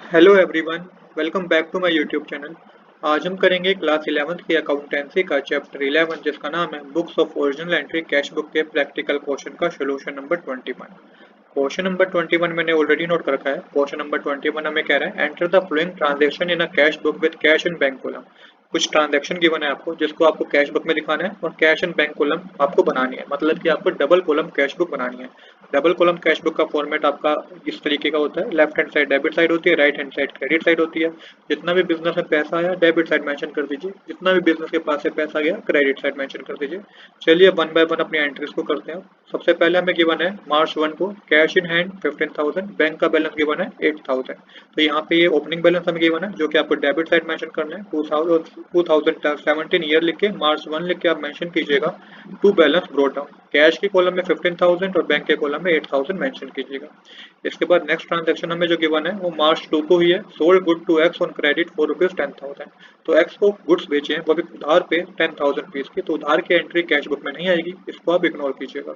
Hello everyone, welcome back to my YouTube channel. आज हम करेंगे क्लास 11th की अकाउंटेंसी का चैप्टर 11 जिसका नाम है books of original entry cash book के प्रैक्टिकल क्वेश्चन का सोल्यूशन नंबर 21। क्वेश्चन नंबर 21 मैंने ऑलरेडी नोट कर रखा है। क्वेश्चन नंबर 21 हमें कह रहा है enter the flowing transaction in a cash book with cash in bank column. कुछ ट्रांजेक्शन गिवन है आपको जिसको आपको कैश बुक में दिखाना है और कैश इन बैंक कॉलम आपको बनानी है, मतलब कि आपको डबल कॉलम कैश बुक बनानी है। डबल कॉलम कैश बुक का फॉर्मेट आपका इस तरीके का होता है, left hand side debit side होती है, right hand side credit side होती है। जितना भी बिजनेस में पैसा आया डेबिट साइड मेंशन कर दीजिए, जितना भी बिजनेस के पास से पैसा गया क्रेडिट साइड मेंशन कर दीजिए। चलिए वन बाय वन अपनी एंट्रीज को करते हैं। सबसे पहले हमें गिवन है मार्च 1 को कैश इन हैंड 15,000, बैंक का बैलेंस गिवन है 8,000। तो यहाँ पे ये ओपनिंग बैलेंस हमें गिवन है जो कि आपको डेबिट साइड मेंशन करना है। 2017 ईयर लिख के मार्च 1 लिख के आप मेंशन कीजिएगा to balance brought down. Cash के कॉलम में 15,000 और बैंक के कॉलम में 8,000 मेंशन कीजिएगा। इसके बाद नेक्स्ट ट्रांजैक्शन हमें जो गिवन है वो मार्च 2 को हुई है। Sold good to X on credit for ₹10,000। तो एक्स को गुड्स बेचे हैं वो भी उधार पे 10,000 रुपीज की, तो उधार की एंट्री कैश बुक में नहीं आएगी, इसको आप इग्नोर कीजिएगा।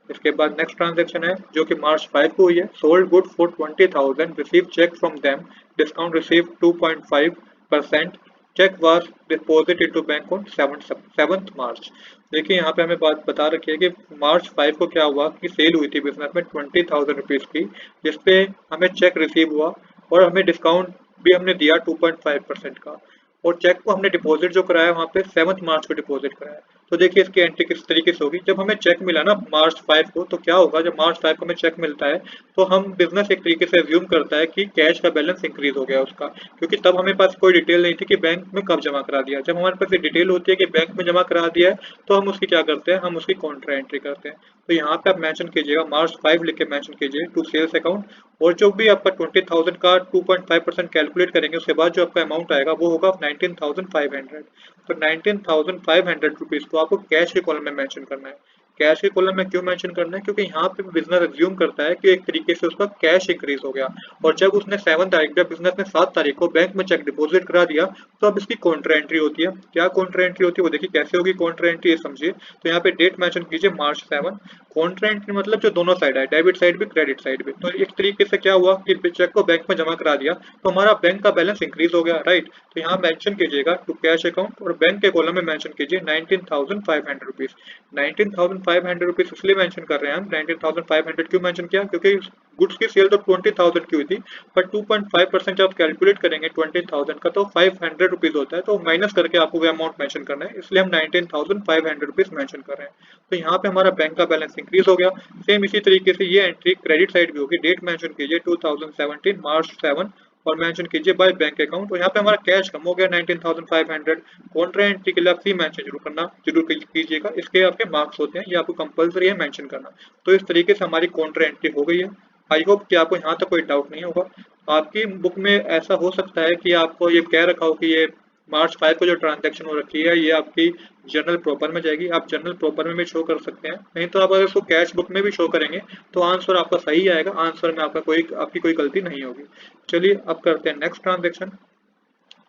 इसके बाद नेक्स्ट ट्रांजैक्शन है जो कि मार्च 5 को हुई है। Sold good for 20,000, receive cheque from them, discount receive 2.5%, cheque was deposit into bank on 7th March. देखिए यहाँ पे हमें बात बता रखी है कि मार्च 5 को क्या हुआ कि सेल हुई थी बिजनेस में 20,000 रुपीज की, जिसपे हमें चेक रिसीव हुआ और हमें डिस्काउंट भी हमने दिया 2.5% का। और चेक को हमने डिपॉजिट जो कराया वहाँ पे 7th मार्च को डिपॉजिट कराया। तो देखिए इसकी एंट्री किस तरीके से होगी। जब हमें चेक मिला ना मार्च 5 को, तो क्या होगा जब मार्च 5 को हमें चेक मिलता है तो हम बिजनेस एक तरीके से एज्यूम करता है कि कैश का बैलेंस इंक्रीज हो गया उसका, क्योंकि तब हमें पास कोई डिटेल नहीं थी कि बैंक में कब जमा करा दिया। जब हमारे पास ये डिटेल होती है कि बैंक में जमा करा दिया है तो हम उसकी क्या करते हैं, हम उसकी काउंटर एंट्री करते हैं। तो यहाँ पे आप मेंशन कीजिएगा मार्च 5 लिख के मेंशन कीजिए टू सेल्स अकाउंट। और जो भी आपका 20,000 का 2.5% कैलकुलेट करेंगे उसके बाद जो आपका अमाउंट आएगा वो होगा 19,500। तो 19,500 रुपीज को आपको कैश के कॉलम में मेंशन करना है। कैश के कॉलम में क्यों मेंशन करना है, क्योंकि यहाँ पे बिजनेस एज्यूम करता है कि एक तरीके से उसका कैश इंक्रीज हो गया। और जब उसने 7 तारीख, जब बिजनेस ने 7 तारीख को बैंक में चेक डिपॉजिट करा दिया तो अब इसकी काउंटर एंट्री होती है। क्या काउंटर एंट्री होती है वो देखिए कैसे होगी काउंटर एंट्री, ये समझिए। तो यहाँ पे डेट मेंशन कीजिए मार्च 7। काउंटर एंट्री मतलब जो दोनों साइड है, डेबिट साइड भी क्रेडिट साइड भी। तो एक तरीके से क्या हुआ कि चेक को बैंक में जमा करा दिया तो हमारा बैंक का बैलेंस इंक्रीज हो गया, राइट। तो यहाँ मेंशन कीजिएगा टू कैश अकाउंट और बैंक के कॉलम में मेंशन कीजिए 19,500 रुपीज। 19,500 रुपीज इसलिए मेंशन कर रहे हैं हम। 19,500 क्यों मेंशन किया, क्योंकि गुड्स की सेल तो 20,000 की हुई थी, पर 2.5% जब कैलकुलेट करेंगे 20,000 का तो 500 रुपीज होता है, तो माइनस करके आपको वो अमाउंट मेंशन करना है, इसलिए हम 19,500 रुपीज मेंशन कर रहे हैं। तो यहाँ पे हमारा बैंक का बैलेंस इंक्रीज हो गया। सेम इसी तरीके से ये एंट्री क्रेडिट साइड भी होगी। डेट मेंशन कीजिए 2017 मार्च 7 और मेंशन कीजिए बाय बैंक अकाउंट। और यहाँ पे हमारा कैश कम हो गया 19,500। कॉन्ट्रा एंट्री के लिए आप सी मेंशन जरूर कीजिएगा, इसके आपके मार्क्स होते हैं, ये आपको कंपलसरी है मेंशन करना। तो इस तरीके से हमारी कॉन्ट्रा एंट्री हो गई है। आई होप कि आपको यहाँ तक कोई डाउट नहीं होगा। आपकी बुक में ऐसा हो सकता है कि आपको ये कह रखा हो कि ये मार्च 5 को जो ट्रांजैक्शन हो रखी है ये आपकी जर्नल प्रॉपर में जाएगी। आप जर्नल प्रॉपर में भी शो कर सकते हैं, नहीं तो आप अगर इसको कैश बुक में भी शो करेंगे तो आंसर आपका सही आएगा। आंसर में आपकी कोई गलती नहीं होगी। चलिए अब करते हैं नेक्स्ट ट्रांजैक्शन।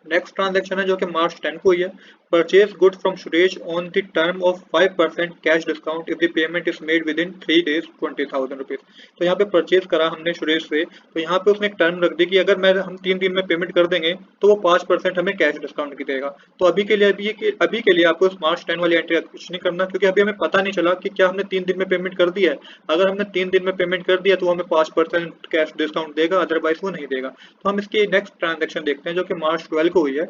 नेक्स्ट ट्रांजैक्शन है जो कि मार्च 10 को हुई है। Purchase good from Suresh on the term of 5% cash discount if the payment is made with in 3 days 20,000 rupees. तो यहाँ पे परचेज करा हमने सुरेश से, तो यहाँ पे उसने एक टर्म रख दी कि अगर हम 3 दिन में पेमेंट कर देंगे तो वो 5% हमें कैश डिस्काउंट की देगा। तो अभी के लिए आपको मार्च 10 वाली एंट्री कुछ नहीं करना, क्योंकि अभी हमें पता नहीं चला कि क्या हमने 3 दिन में पेमेंट कर दिया है। अगर हमने 3 दिन में पेमेंट कर दिया तो हमें 5% कैश डिस्काउंट देगा, अदरवाइज वो नहीं देगा। तो हम इसकी नेक्स्ट ट्रांजेक्शन देखते हैं जो कि मार्च 12 को हुई है।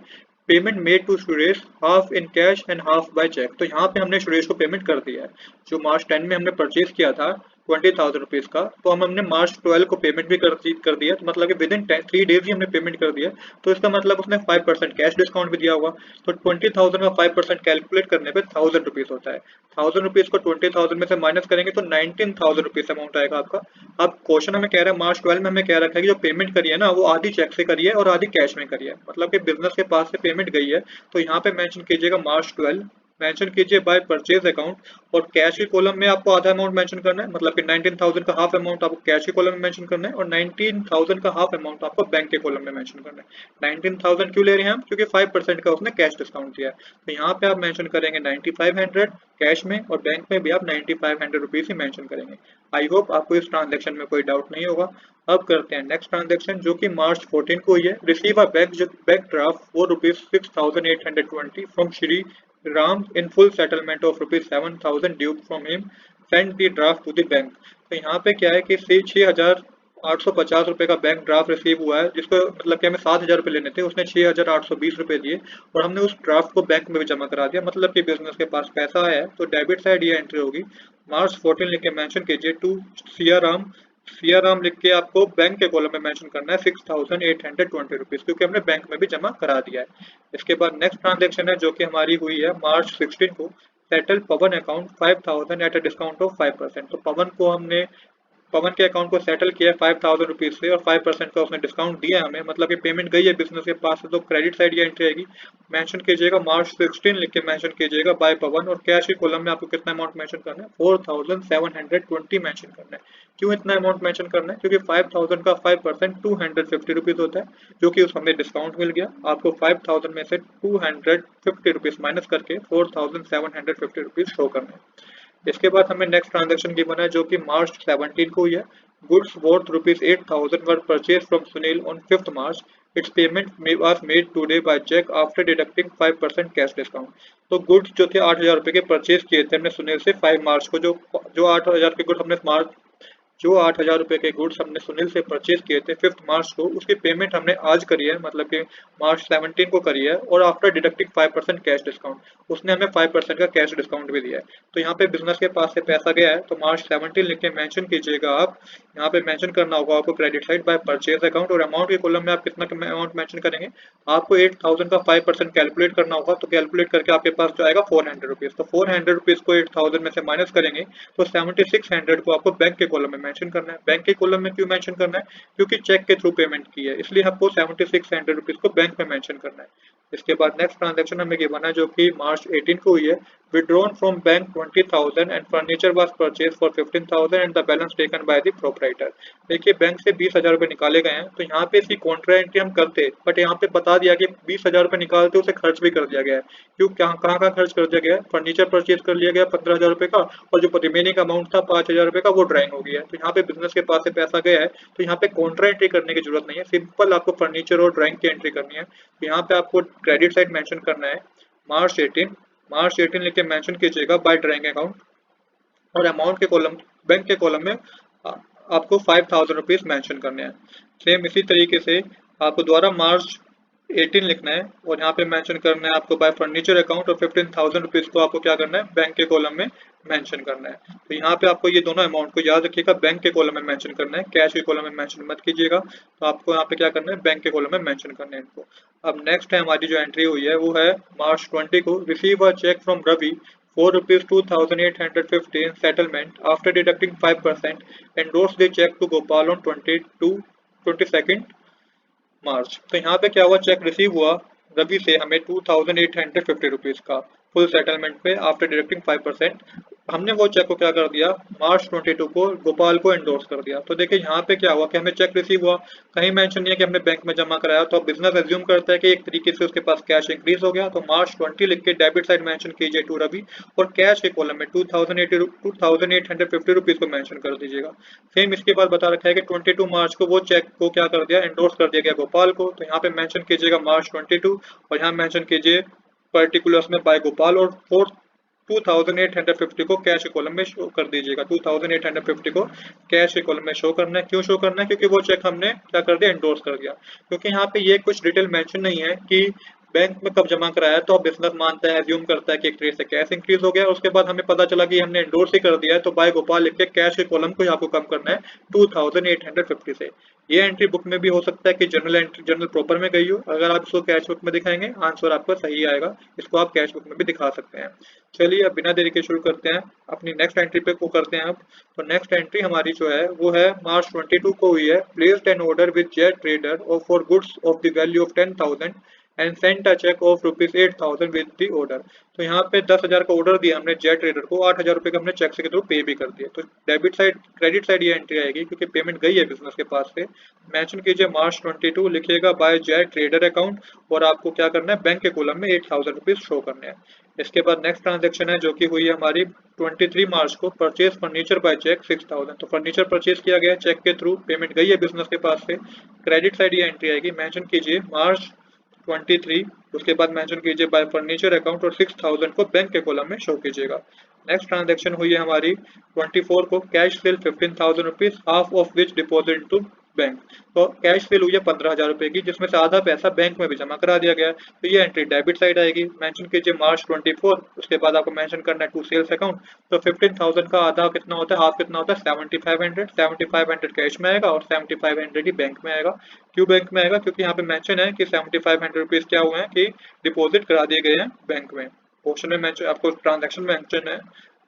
Payment made to Suresh half in cash and half by cheque. तो यहाँ पे हमने सुरेश को पेमेंट कर दिया है। जो मार्च 10 में हमने परचेज किया था 20,000 रुपीज का, तो हमने मार्च 12 को पेमेंट भी कर दिया। तो मतलब कि विद इन 3 days ही हमने पेमेंट कर दिया। तो इसका मतलब उसने 5% कैश डिस्काउंट भी दिया हुआ। तो 20,000 का 5% कैलकुलेट करने पे 1,000 रुपीज होता है। 1,000 रुपीज को 20,000 में से माइनस करेंगे तो 19,000 रुपीज अमाउंट आएगा आपका। अब क्वेश्चन हमें कह रहा है मार्च 12 में हमें कह रखा है कि जो पेमेंट करी है ना वो आधी चेक से करी है और आधी कैश में करी है, मतलब कि बिजनेस के पास से पेमेंट गई है। तो यहाँ पे मेंशन कीजिएगा मार्च 12, मेंशन कीजिए बाय परचेज अकाउंट, और कैश के कॉलम में आपको आधा अमाउंट मेंशन करना है, मतलब कि 19,000 का हाफ अमाउंट आपको कैश के कॉलम में मेंशन करना है और 19,000 का हाफ अमाउंट आपको बैंक के कॉलम में मेंशन करना है। 19,000 क्यों ले रहे हैं हम, क्योंकि 5% का उसने कैश डिस्काउंट दिया है। तो यहाँ पे आप मेंशन करेंगे 9500 कैश में, और बैंक में भी आप 9500 रुपीज ही मेंशन करेंगे। आई होप आपको इस ट्रांजेक्शन में कोई डाउट नहीं होगा। अब करते हैं नेक्स्ट ट्रांजेक्शन, जो कि मार्च 14 को हुई है। Receive a bank draft for ₹6,820 from Shri Ram in full settlement of ₹7,000 due from him, send the draft to the bank. तो यहाँ पे क्या है कि 6,850 रुपए का बैंक ड्राफ्ट रिसीव हुआ है, जिसको मतलब कि हमें 7,000 रुपए लेने थे, उसने 6,820 रुपए दिए और हमने उस ड्राफ्ट को बैंक में भी जमा करा दिया, मतलब कि बिजनेस के पास पैसा है। तो डेबिट साइड ये एंट्री होगी, मार्च 14 लिख के मेंशन कीजिए टू सियाराम। सियाराम लिख के आपको बैंक के कॉलम में मेंशन करना है 6,820 रुपीज, क्योंकि हमने बैंक में भी जमा करा दिया है। इसके बाद नेक्स्ट ट्रांजेक्शन है, जो कि हमारी हुई है मार्च 16 को। Settle Pawan account 5,000 at a discount of 5%। तो पवन के अकाउंट को सेटल किया है 5,000 रुपीज से, और 5% का उसने डिस्काउंट दिया है हमें, मतलब कि पेमेंट गई है बिजनेस के पास से। तो क्रेडिट साइड ये एंट्री आएगी, मेंशन कीजिएगा मार्च 16 लिख के मेंशन कीजिएगा बाय पवन, और कैश के कॉलम में आपको कितना अमाउंट मेंशन करना है, 4,720 मेंशन करना है। क्यों इतना अमाउंट मेंशन करना है, क्योंकि 5,000 का 5% 250 रुपीज होता है, जो कि उस हमें डिस्काउंट मिल गया। आपको 5,000 में से 250 रुपीज माइनस करके 4,750 रुपीज शो करना है। इसके बाद हमें नेक्स्ट ट्रांजेक्शन की बना है, जो कि मार्च 17 को हुई है। Goods worth ₹8,000 were purchase from Sunil on 5th March. Its payment was made today by cheque after deducting 5% cash discount. तो गुड्स जो थे 8,000 रुपए के परचेज किए थे हमने सुनील से 5 मार्च को। जो 8,000 के गुड्स हमने जो 8,000 रुपए के गुड्स हमने सुनील से परचेज किए थे 5th मार्च को, उसकी पेमेंट हमने आज करी है, मतलब कि मार्च 17 को करी है, और आफ्टर डिडक्टिंग 5% कैश डिस्काउंट, उसने हमें 5% का कैश डिस्काउंट भी दिया है। तो यहाँ पे बिजनेस के पास से पैसा गया है, तो मार्च 17 लिख के मेंशन कीजिएगा आप। यहाँ पे मेंशन करना होगा आपको credit side by purchase account, और अमाउंट के कॉलम में आप कितना अमाउंट मेंशन करेंगे। आपको 8,000 का 5% कैलकुलेट करना होगा, तो कैलकुलेट करके आपके पास जो आएगा 400 रुपीज। तो 400 रुपीज को 8,000 में से माइनस करेंगे, तो 7600 को आपको बैंक के कॉलम में मेंशन करना है। बैंक के कॉलम में क्यों मेंशन करना है, क्योंकि चेक के थ्रू पेमेंट की है, इसलिए आपको 7600 रुपीज को बैंक में मेंशन करना है। इसके बाद नेक्स्ट ट्रांजेक्शन हमें गिवन है, जो कि मार्च 18 को हुई है। Withdrawn from bank 20,000 and furniture was purchase for 15,000 and the balance taken by the proprietor. देखिए बैंक से 20,000 रुपए निकाले गए हैं, तो यहाँ पे इसकी कॉन्ट्रा एंट्री हम करते, बट यहाँ पे बता दिया कि 20,000 रुपए निकालते उसे खर्च भी कर दिया गया है। क्यों, कहाँ कहाँ खर्च कर दिया गया है, फर्नीचर परचेज कर लिया गया 15,000 रुपए का, और जो रिमेनिंग अमाउंट था 5,000 रुपए का, वो ड्राइंग हो गया है। तो यहाँ पे बिजनेस के पास से पैसा गया है, तो यहाँ पे कॉन्ट्रा एंट्री करने की जरूरत नहीं है, सिंपल आपको फर्नीचर और ड्राइंग की एंट्री करनी है। तो यहाँ पे आपको क्रेडिट साइड मेंशन करना है मार्च 18 लिख के मेंशन कीजिएगा बाय ड्राइंग अकाउंट, और अमाउंट के कॉलम, बैंक के कॉलम में आपको 5,000 रुपीज मेंशन करने हैं। सेम इसी तरीके से आपको दोबारा मार्च 18 लिखना है, और यहाँ पे मेंशन करना है आपको बाय फर्नीचर अकाउंट, और 15,000 रुपीज को आपको क्या करना है, बैंक के कॉलम में मेंशन करना है। तो यहाँ पे आपको ये दोनों अमाउंट को याद रखिएगा, बैंक के कॉलम में मेंशन करना है, कैश के कॉलम में मेंशन मत कीजिएगा। तो आपको यहाँ पे क्या करना है, बैंक के कॉलम में मेंशन करना है इनको। अब नेक्स्ट है हमारी जो एंट्री हुई है, वो है मार्च 20 को। Receive a cheque from Ravi for ₹2,850 in settlement after deducting 5%. Endorse the check to Gopal on 22nd मार्च। तो यहाँ पे क्या हुआ, चेक रिसीव हुआ रवि से हमें 2,850 रुपीज का फुल सेटलमेंट पे आफ्टर डिडक्टिंग 5%। हमने वो चेक को क्या कर दिया, मार्च 22 को गोपाल को एंडोर्स कर दिया। तो देखिए यहाँ पे क्या हुआ कि हमें चेक रिसीव हुआ, कहीं मेंशन नहीं है कि हमने बैंक में जमा कराया। तो अब बिजनेस एज्यूम करता है कि एक तरीके से उसके पास कैश इंक्रीज हो गया। तो मार्च 20 लिख के डेबिट साइड मेंशन कीजिए टू रवि, और कैश के कॉलम में 2,850 रुपीज को मेंशन कर दीजिएगा। सेम इसके बाद बता रखा है कि 22 मार्च को वो चेक को क्या कर दिया, एंडोर्स कर दिया गया गोपाल को। तो यहाँ पे मेंशन कीजिएगा मार्च 22, और यहाँ मेंशन कीजिए पर्टिकुलर्स में बाय गोपाल, और 2,850 को कैश कॉलम में शो कर दीजिएगा। 2,850 को कैश कॉलम में शो करना है। क्यों शो करना है, क्योंकि वो चेक हमने क्या कर दिया, एंडोर्स कर दिया। क्योंकि यहाँ पे ये कुछ डिटेल मेंशन नहीं है कि बैंक में कब जमा कराया, तो बिजनेस मानता है, एज्यूम करता है कि एक तरीके से कैश इंक्रीज हो गया। उसके बाद हमें पता चला कि हमने एंडोर्स ही कर दिया है, तो बाय गोपाल लिख के कैश के कॉलम को आपको कम करना है 2,850 से। ये एंट्री बुक में भी हो सकता है कि जनरल प्रॉपर में गई हो। अगर आप इसको कैश बुक में दिखाएंगे, आंसर आपका सही आएगा। इसको आप कैश बुक में भी दिखा सकते हैं। चलिए अब बिना देरी के शुरू करते हैं, अपनी नेक्स्ट एंट्री पे को करते हैं अब। तो नेक्स्ट एंट्री हमारी जो है वो है मार्च 22 को हुई है। Placed an order with Jet Trader और for goods of the value of 10,000 and sent a cheque of ₹8,000 with the order. तो यहाँ पे 10,000 का ऑर्डर दिया हमने जेट ट्रेडर को, 8,000 रुपये का हमने चेक से के थ्रू पे भी कर दिया। तो डेबिट साइड क्रेडिट साइड ये एंट्री आएगी क्योंकि पेमेंट गई है बिजनेस के पास से। मेंशन कीजिए मार्च 22 लिखिएगा बाय जेट ट्रेडर अकाउंट, और आपको क्या करना है बैंक के कॉलम में 8,000 रुपीज शो करने हैं। इसके बाद नेक्स्ट ट्रांजेक्शन है जो कि हुई है हमारी 23 मार्च को, परचेज फर्नीचर बाय चेक 6,000। तो फर्नीचर परचेज किया गया चेक के थ्रू, पेमेंट गई है बिजनेस के पास से। क्रेडिट साइड ये एंट्री आएगी, मेंशन कीजिए मार्च 23, उसके बाद मेंशन कीजिए बाय फर्नीचर अकाउंट और 6,000 को बैंक के कॉलम में शो कीजिएगा। नेक्स्ट ट्रांजेक्शन हुई है हमारी 24 को, cash sale 15,000 rupees, half of which deposit to bank. तो कैश सेल हुई है 15,000 रुपए की, जिसमें से आधा पैसा बैंक में भी जमा करा दिया गया है। तो ये एंट्री डेबिट साइड आएगी, मेंशन कीजिए मार्च 24, उसके बाद आपको मेंशन करना है टू सेल्स अकाउंट। तो 15,000 का आधा कितना होता है, हाफ कितना होता है, 7,500 कैश में आएगा और 7,500 ही बैंक में आएगा। क्यों बैंक में आएगा, क्योंकि यहाँ पे मेंशन है कि 7,500 रुपीज क्या हुए हैं कि डिपॉजिट करा दिए गए हैं बैंक में। क्वेश्चन में मेंशन आपको ट्रांजेक्शन मेंशन है,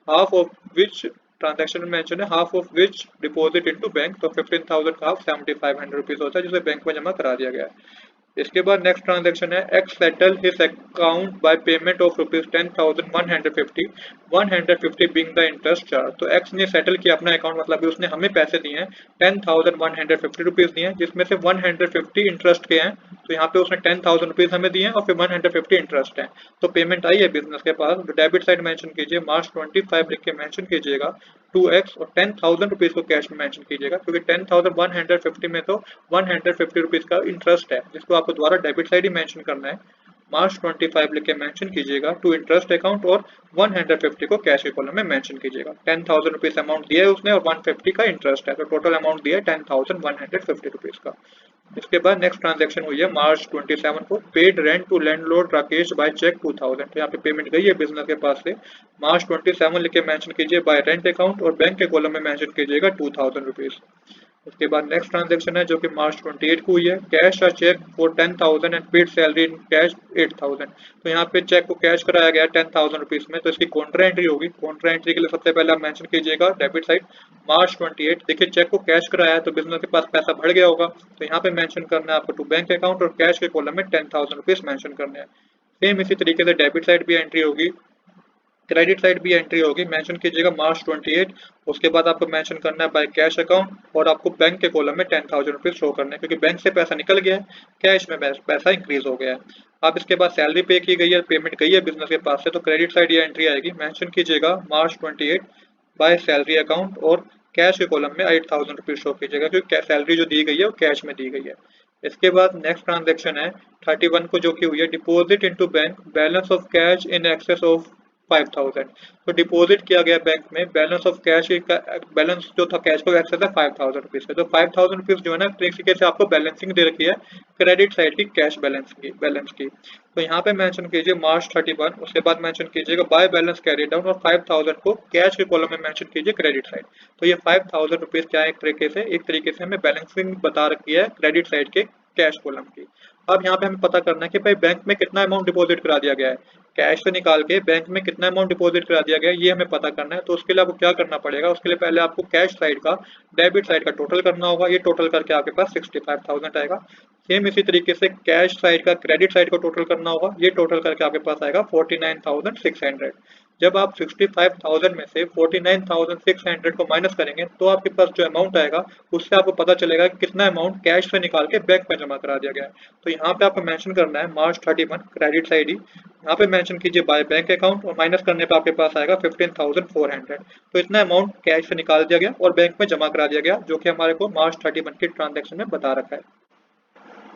हाफ ऑफ विच ट्रांजैक्शन में मेंशन है half of which deposit into bank. तो 15,000 का हाफ 7,500 रुपीज होता है जिसे बैंक में जमा करा दिया गया है। इसके बाद नेक्स्ट ट्रांजैक्शन है x settle his account by payment of ₹10,150, 150 being the interest charge. तो एक्स ने सेटल किया अपना अकाउंट, मतलब कि उसने हमें पैसे दिए हैं 10,150 रुपीज दिए हैं, जिसमें से 150 इंटरेस्ट के हैं। तो यहाँ पे उसने 10,000 रुपीज हमें दिए हैं और फिर 150 इंटरेस्ट है। तो पेमेंट आई है बिजनेस के पास। डेबिट साइड मेंशन कीजिए मार्च 25 लिख के मेंशन कीजिएगा 2x, और 10,000 रुपीज को कैश में मेंशन कीजिएगा क्योंकि 10,150 में तो 150 रुपीज का इंटरेस्ट है, जिसको आपको द्वारा डेबिट साइड ही मेंशन करना है। मार्च 25 लिख के मेंशन कीजिएगा टू इंटरेस्ट अकाउंट, और 150 को कैश के कॉलम में मेंशन कीजिएगा। 10,000 रुपीज अमाउंट दिया है उसने और 150 का इंटरेस्ट है, तो टोटल अमाउंट दिया है 10,150 रुपीज का। इसके बाद नेक्स्ट ट्रांजैक्शन हुई है मार्च 27 को, paid rent to landlord Rakesh by cheque 2,000। तो यहाँ पे पेमेंट गई है बिजनेस के पास से। मार्च 27 लिख के मेंशन कीजिए बाय रेंट अकाउंट, और बैंक के कॉलम में मेंशन कीजिएगा 2,000 रुपीज। उसके बाद नेक्स्ट ट्रांजैक्शन है जो कि मार्च 28 को हुई है, cash a cheque for 10,000 and paid salary in cash 8,000। तो यहाँ पे चेक को कैश कराया गया 10,000 रुपीज में, तो इसकी कॉन्ट्रा एंट्री होगी। कॉन्ट्रा एंट्री के लिए सबसे पहले आप मेंशन कीजिएगा डेबिट साइड मार्च 28। देखिए चेक को कैश कराया है तो बिजनेस के पास पैसा बढ़ गया होगा, तो यहाँ पे मेंशन करना है आपको टू बैंक अकाउंट, और कैश के कॉलम में 10,000 रुपीज मेंशन करने हैं। सेम इसी तरीके से डेबिट साइड भी एंट्री होगी, क्रेडिट साइड भी एंट्री होगी, मेंशन कीजिएगा मार्च 28। उसके बाद आपको मेंशन करना है बाय कैश अकाउंट, और आपको बैंक के कॉलम में 10,000 रुपीज शो करने हैं क्योंकि बैंक से पैसा निकल गया है, कैश में पैसा इंक्रीज हो गया है। अब इसके बाद सैलरी पे की गई है, पेमेंट गई है बिजनेस के पास से, तो क्रेडिट साइड ये एंट्री आएगी, मेंशन कीजिएगा मार्च 28 बाय सैलरी अकाउंट, और कैश के कॉलम में 8,000 रुपीज शो कीजिएगा क्योंकि सैलरी जो दी गई है वो कैश में दी गई है। इसके बाद नेक्स्ट ट्रांजेक्शन है 31 को जो कि हुई है, deposit into bank balance of cash in excess of 5,000। तो डिपॉजिट किया गया बैंक में बैलेंस ऑफ कैश का बैलेंस जो था कैश का एक्सेस है 5,000 रुपीज का। तो 5,000 रुपीज जो है ना, तरीके से आपको बैलेंसिंग दे रखी है क्रेडिट साइड की कैश बैलेंस की। तो यहाँ पे मेंशन कीजिए मार्च 31, उसके बाद मेंशन कीजिएगा बाय बैलेंस कैरी डाउन, और 5,000 को कैश के कॉलम में मेंशन कीजिए क्रेडिट साइड। तो ये 5,000 रुपीज क्या है, एक तरीके से हमें बैलेंसिंग बता रखी है क्रेडिट साइड के कैश कॉलम की। अब यहाँ पे हमें पता करना है कि भाई बैंक में कितना अमाउंट डिपॉजिट करा दिया गया है, कैश से निकाल के बैंक में कितना अमाउंट डिपॉजिट करा दिया गया है ये हमें पता करना है। तो उसके लिए आपको क्या करना पड़ेगा, उसके लिए पहले आपको कैश साइड का डेबिट साइड का टोटल करना होगा। ये टोटल करके आपके पास 65,000 आएगा। सेम इसी तरीके से कैश साइड का क्रेडिट साइड को टोटल करना होगा, ये टोटल करके आपके पास आएगा 49,600। जब आप 65,000 में से 49,600 को माइनस करेंगे तो आपके पास जो अमाउंट आएगा उससे आपको पता चलेगा कि कितना अमाउंट कैश से निकाल के बैंक में जमा करा दिया गया है। तो यहाँ पे आपको मेंशन करना है मार्च 31 क्रेडिट साइड ही, यहाँ पे मेंशन कीजिए बाय बैंक अकाउंट, और माइनस करने पे आपके पास आएगा 15,400। तो इतना अमाउंट कैश से निकाल दिया गया और बैंक में जमा करा दिया गया, जो कि हमारे को मार्च 31 की ट्रांजेक्शन में बता रखा है।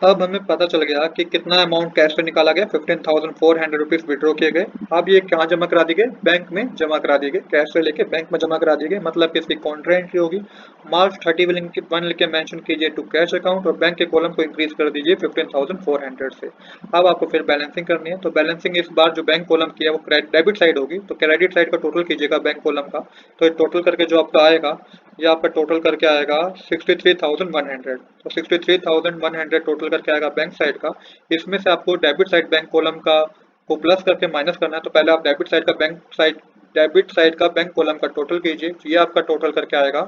अब हमें पता चल गया कि कितना अमाउंट कैश से निकाला गया, 15,400 रुपीज विड्रॉ किए गए। अब ये कहाँ जमा करा दिए गए, बैंक में जमा करा दिए गए, कैश से लेके बैंक में जमा करा दिए गए, मतलब कि इसकी कॉन्ट्रा एंट्री होगी। मार्च 31 लिख के मेंशन कीजिए टू कैश अकाउंट, और बैंक के कॉलम को इंक्रीज कर दीजिए 15,400 से। अब आपको फिर बैलेंसिंग करनी है, तो बैलेंसिंग इस बार जो बैंक कॉलम की है वो डेबिट साइड होगी, तो क्रेडिट साइड का टोटल कीजिएगा बैंक कॉलम का। तो ये टोटल करके जो आपका आएगा, ये आपका टोटल करके आएगा 63,100। तो 63,100 टोटल करके आएगा बैंक साइड का। इसमें से आपको डेबिट साइड बैंक कॉलम का को प्लस करके माइनस करना है। तो पहले आप डेबिट साइड का बैंक कॉलम का टोटल कीजिए, ये आपका टोटल करके आएगा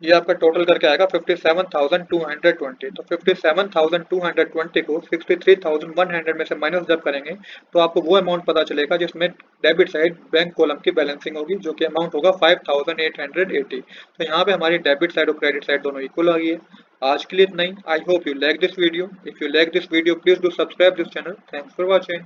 ये आपका टोटल करके आएगा 57,220। तो 57,220 को 63,100 में से माइनस जब करेंगे तो आपको वो अमाउंट पता चलेगा जिसमें डेबिट साइड बैंक कॉलम की बैलेंसिंग होगी, जो कि अमाउंट होगा 5,880। तो यहाँ पे हमारी डेबिट साइड और क्रेडिट साइड दोनों इक्वल आ गई है। आज के लिए इतना ही। I hope you like this video. If you like this video please do subscribe this channel. Thanks for watching.